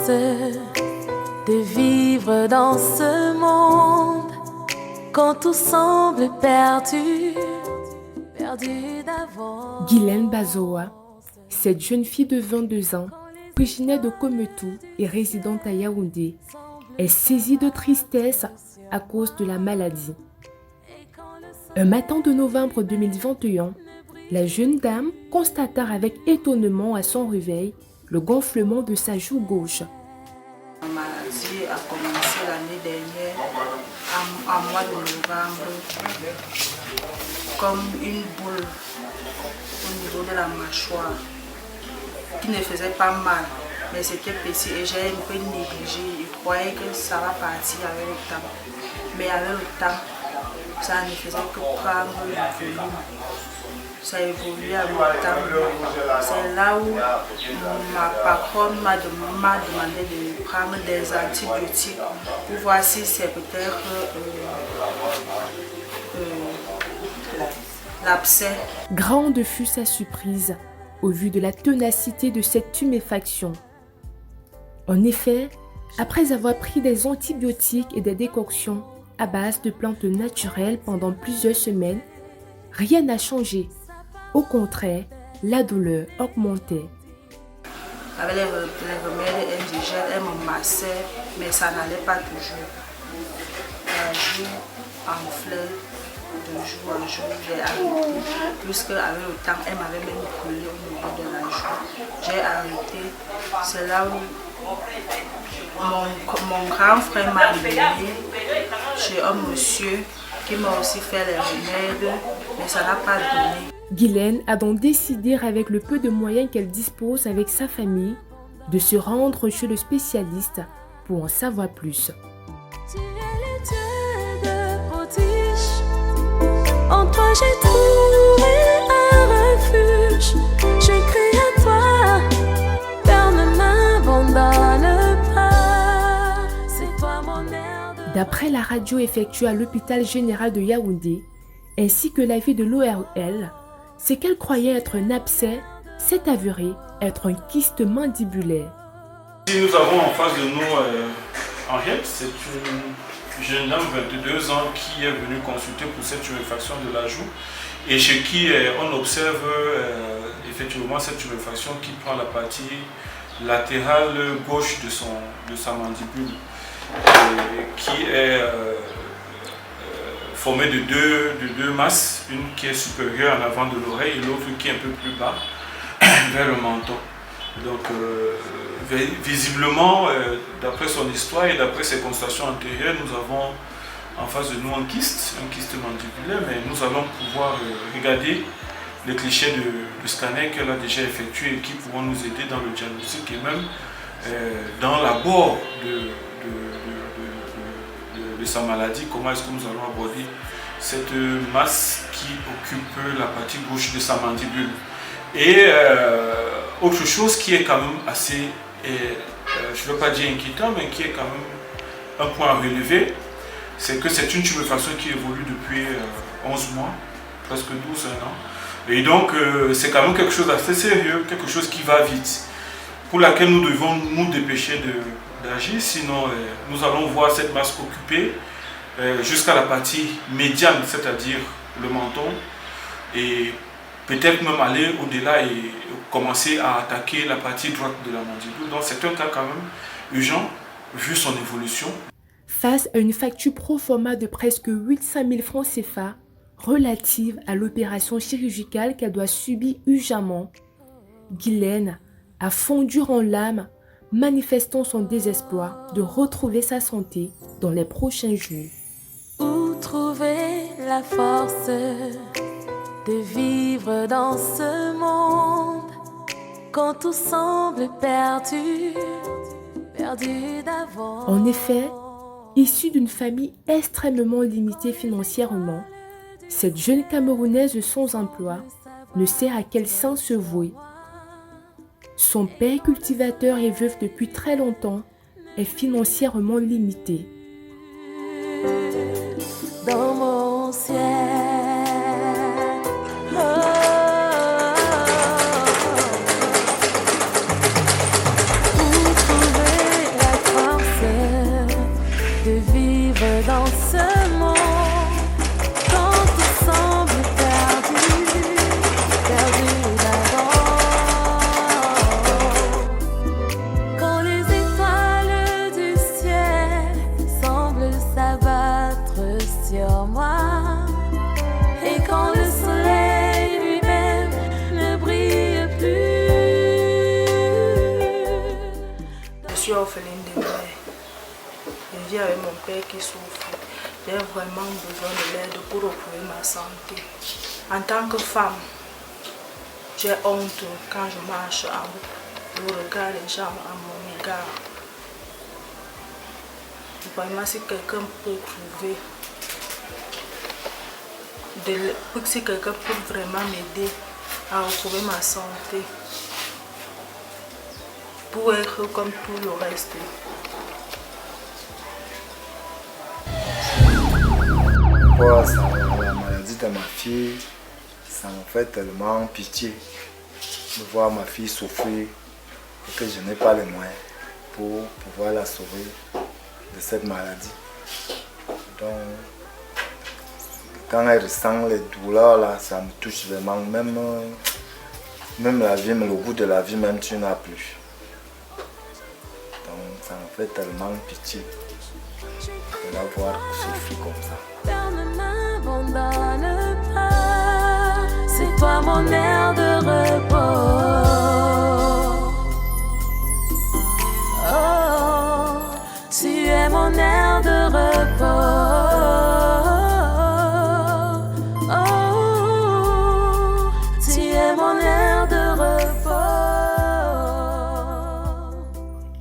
force de vivre dans ce monde quand tout semble perdu, perdu d'avance. Guylaine Bazoa, cette jeune fille de 22 ans, originaire de Kometou et résidente à Yaoundé, est saisie de tristesse à cause de la maladie. Un matin de novembre 2021, la jeune dame constata avec étonnement à son réveil le gonflement de sa joue gauche. La maladie a commencé l'année dernière, en mois de novembre, comme une boule au niveau de la mâchoire, qui ne faisait pas mal, mais c'était petit et j'ai un peu négligé. Je croyais que ça va partir avec le temps. Mais avec le temps, ça ne faisait que prendre le volume. Ça évolue avec le temps. C'est là où ma patronne m'a demandé de prendre des antibiotiques pour voir si c'est peut-être l'abcès. Grande fut sa surprise au vu de la ténacité de cette tuméfaction. En effet, après avoir pris des antibiotiques et des décoctions à base de plantes naturelles pendant plusieurs semaines, rien n'a changé. Au contraire, la douleur augmentait. Avec les remèdes indigènes, elle me massait, mais ça n'allait pas toujours. La joue enflait de jour en jour, j'ai arrêté. Puisque avec le temps, elle m'avait même brûlé au niveau de la joue. J'ai arrêté. C'est là où mon grand frère m'a amené chez un monsieur qui m'a aussi fait les remèdes, mais ça n'a pas donné. Guylaine a donc décidé, avec le peu de moyens qu'elle dispose avec sa famille, de se rendre chez le spécialiste pour en savoir plus. Tu es le Dieu de prodige, en toi j'ai trouvé un refuge. Je crie à toi, Père ne m'abandonne pas. C'est toi mon air de... D'après la radio effectuée à l'hôpital général de Yaoundé, ainsi que l'avis de l'ORL, ce qu'elle croyait être un abcès s'est avéré être un kyste mandibulaire. Nous avons en face de nous Henriette, c'est une jeune dame de 22 ans qui est venue consulter pour cette tuméfaction de la joue et chez qui on observe effectivement cette tuméfaction qui prend la partie latérale gauche de sa mandibule, qui est formée de deux masses, une qui est supérieure en avant de l'oreille et l'autre qui est un peu plus bas vers le menton. Donc visiblement, d'après son histoire et d'après ses constatations antérieures, nous avons en face de nous un kyste mandibulaire, mais nous allons pouvoir regarder les clichés de scanner qu'elle a déjà effectué et qui pourront nous aider dans le diagnostic et même dans l'abord de sa maladie, comment est-ce que nous allons aborder cette masse qui occupe la partie gauche de sa mandibule. Et autre chose qui est quand même assez, je ne veux pas dire inquiétant, mais qui est quand même un point à relever, c'est que c'est une tuméfaction qui évolue depuis 11 mois, presque 12 ans. Et donc c'est quand même quelque chose d'assez sérieux, quelque chose qui va vite, pour laquelle nous devons nous dépêcher d'agir, sinon nous allons voir cette masse occupée jusqu'à la partie médiane, c'est-à-dire le menton, et peut-être même aller au-delà et commencer à attaquer la partie droite de la mandibule. Donc c'est un cas quand même urgent, vu son évolution. Face à une facture pro forma de presque 800 000 francs CFA relative à l'opération chirurgicale qu'elle doit subir urgemment, Guylaine a fondu en larmes, manifestant son désespoir de retrouver sa santé dans les prochains jours. Où trouver la force de vivre dans ce monde quand tout semble perdu, perdu d'avance. En effet, issue d'une famille extrêmement limitée financièrement, cette jeune Camerounaise sans emploi ne sait à quel sens se vouer. Son père cultivateur et veuf depuis très longtemps est financièrement limité. Dans mon ciel, où trouver vivre dans ce monde quand tout semble perdu, perdu d'avance. Quand les étoiles du ciel semblent s'abattre sur moi et quand le soleil lui-même ne brille plus. Je suis orpheline de mère. Je vis avec mon père qui souffre. J'ai vraiment besoin de l'aide pour retrouver ma santé. En tant que femme, j'ai honte quand je marche en route. Je regarde les gens à mon égard. Vraiment, si quelqu'un peut trouver, si quelqu'un peut vraiment m'aider à retrouver ma santé, pour être comme tout le reste. La maladie de ma fille, ça me fait tellement pitié de voir ma fille souffrir et que je n'ai pas les moyens pour pouvoir la sauver de cette maladie. Donc, quand elle ressent les douleurs là, ça me touche vraiment. Même la vie, le goût de la vie même, tu n'as plus. Donc, ça me fait tellement pitié de la voir souffrir comme ça. Ne m'abandonne pas, c'est toi mon air de repos. Oh, tu es mon air de repos. Oh, tu es mon air de repos.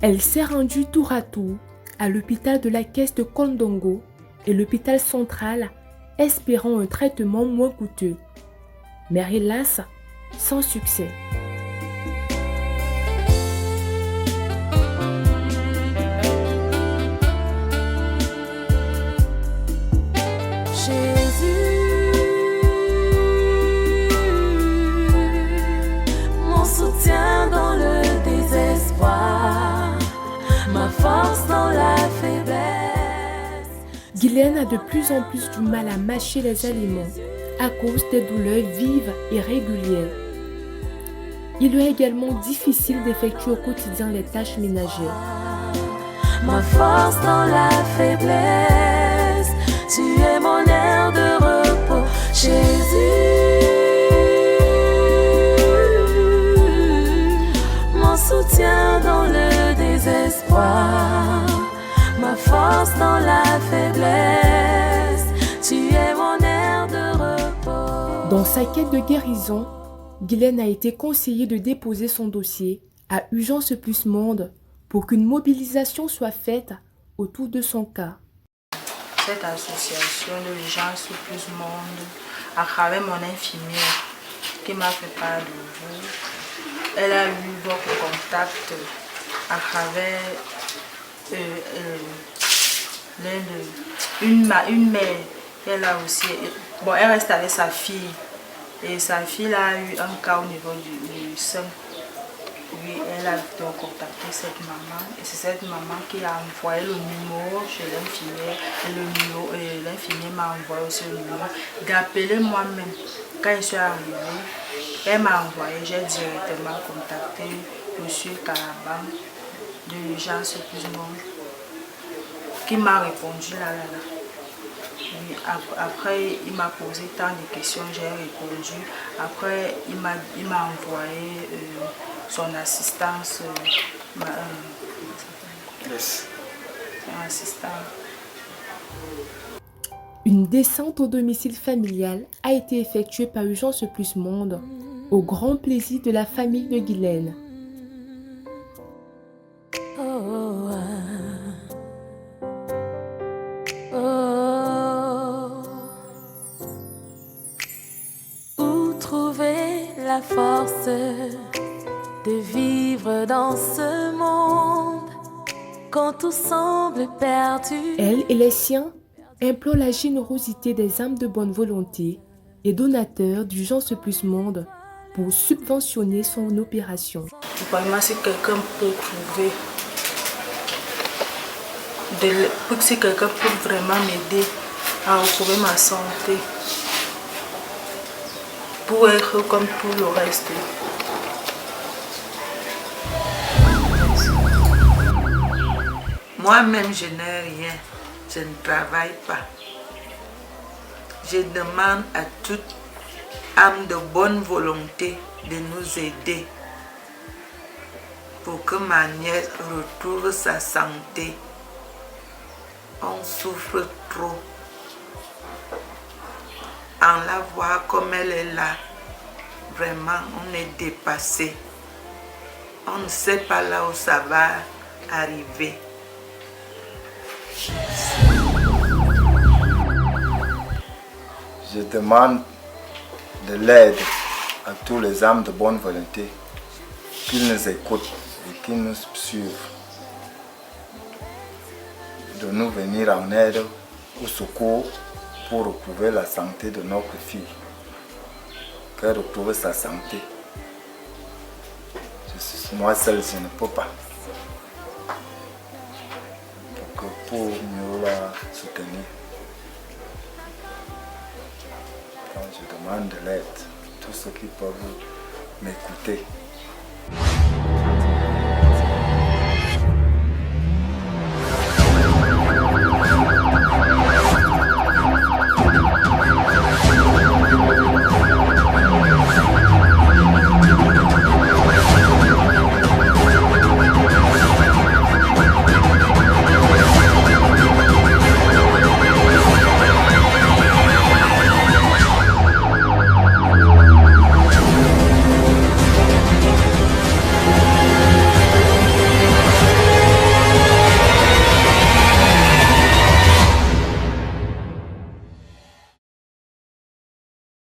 Elle s'est rendue tour à tour à l'hôpital de la Caisse de Kondongo et l'hôpital central, espérant un traitement moins coûteux. Mais hélas, sans succès. Jésus, mon soutien dans le désespoir, ma force dans la faiblesse. Guylaine a de plus en plus du mal à mâcher les aliments à cause des douleurs vives et régulières. Il lui est également difficile d'effectuer au quotidien les tâches ménagères. Ma force dans la faiblesse, tu es mon air de repos, Jésus. Mon soutien dans le désespoir, ma force dans la faiblesse, tu es mon air de repos. Dans sa quête de guérison, Guylaine a été conseillée de déposer son dossier à Urgence Plus Monde pour qu'une mobilisation soit faite autour de son cas. Cette association de Urgence Plus Monde, à travers mon infirmière qui m'a fait part de vous, elle a eu votre contact à travers une mère. Elle a aussi, bon, elle reste avec sa fille et sa fille a eu un cas au niveau du sein. Oui, elle a donc contacté cette maman et c'est cette maman qui a envoyé le numéro chez l'infirmière et l'infirmière m'a envoyé aussi le numéro d'appeler moi-même. Quand je suis arrivée, elle m'a envoyé, j'ai directement contacté M. Karabam de l'Urgence Plus Monde qui m'a répondu là. Oui, après, il m'a posé tant de questions, j'ai répondu. Après, il m'a envoyé son assistance. Son assistant. Une descente au domicile familial a été effectuée par Urgence Plus Monde, au grand plaisir de la famille de Guylaine. Où trouver la force de vivre dans ce monde quand tout semble perdu? Elle et les siens implorent la générosité des âmes de bonne volonté et donateurs d'Urgence Plus Monde pour subventionner son opération. Vraiment, si quelqu'un peut trouver pour que si quelqu'un peut vraiment m'aider à retrouver ma santé, pour être comme tout le reste. Moi-même, je n'ai rien, je ne travaille pas. Je demande à toute âme de bonne volonté de nous aider pour que ma nièce retrouve sa santé. On souffre trop. En la voir comme elle est là, vraiment, on est dépassé. On ne sait pas là où ça va arriver. Je demande de l'aide à tous les âmes de bonne volonté, qu'ils nous écoutent et qu'ils nous suivent, de nous venir en aide, au secours, pour retrouver la santé de notre fille, qu'elle retrouve sa santé. Moi seul, je ne peux pas. Donc, pour mieux la soutenir, je demande de l'aide, tous ceux qui peuvent m'écouter.